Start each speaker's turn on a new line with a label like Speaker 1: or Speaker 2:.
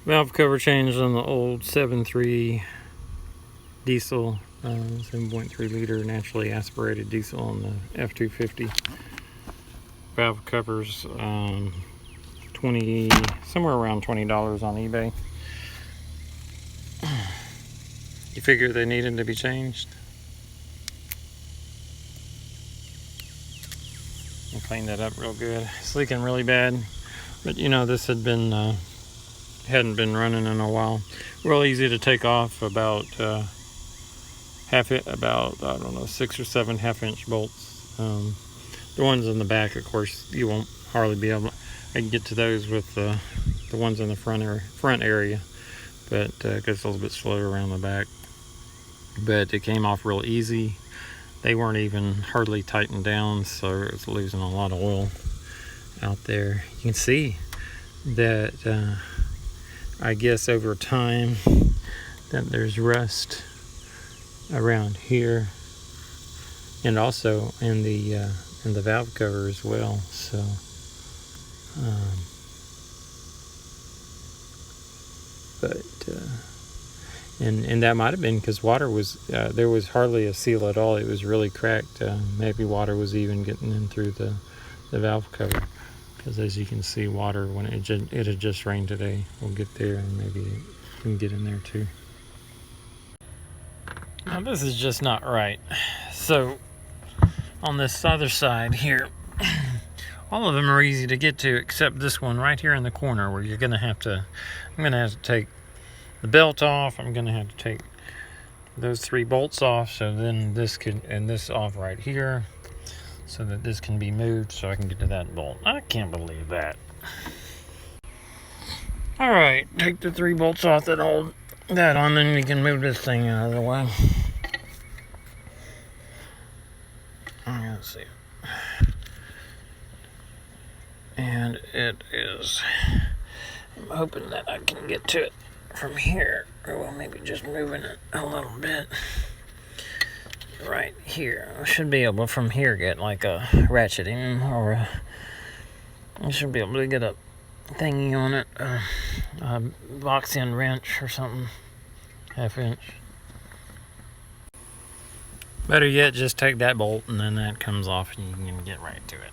Speaker 1: Valve cover changed on the old 7.3 diesel, 7.3 liter naturally aspirated diesel on the f250. Valve covers, somewhere around $20 on eBay. You figure they needed to be changed? I'll clean that up real good. It's leaking really bad, but you know, this hadn't been running in a while. Real easy to take off. About I don't know, 6 or 7 half-inch bolts. The ones in the back, of course, you won't hardly be able. I can get to those with the ones in the front area, but it gets a little bit slower around the back. But it came off real easy. They weren't even hardly tightened down, so it's losing a lot of oil out there. You can see that I guess over time that there's rust around here, and also in the valve cover as well. So and that might have been because water was there was hardly a seal at all. It was really cracked. Maybe water was even getting in through the valve cover, because as you can see, water, when it had just rained today, will get there, and maybe it can get in there too. Now this is just not right. So on this other side here, all of them are easy to get to except this one right here in the corner, where I'm gonna have to take the belt off. I'm gonna have to take those 3 bolts off, so then this off right here, so that this can be moved, so I can get to that bolt. I can't believe that. All right, take the 3 bolts off that hold that on, then you can move this thing out of the way. Let's see. And it is, I'm hoping that I can get to it from here, or well, maybe just moving it a little bit right here. I should be able from here get like a ratcheting, or I should be able to get a thingy on it, a box end wrench or something, 1/2 inch. Better yet, just take that bolt and then that comes off and you can get right to it.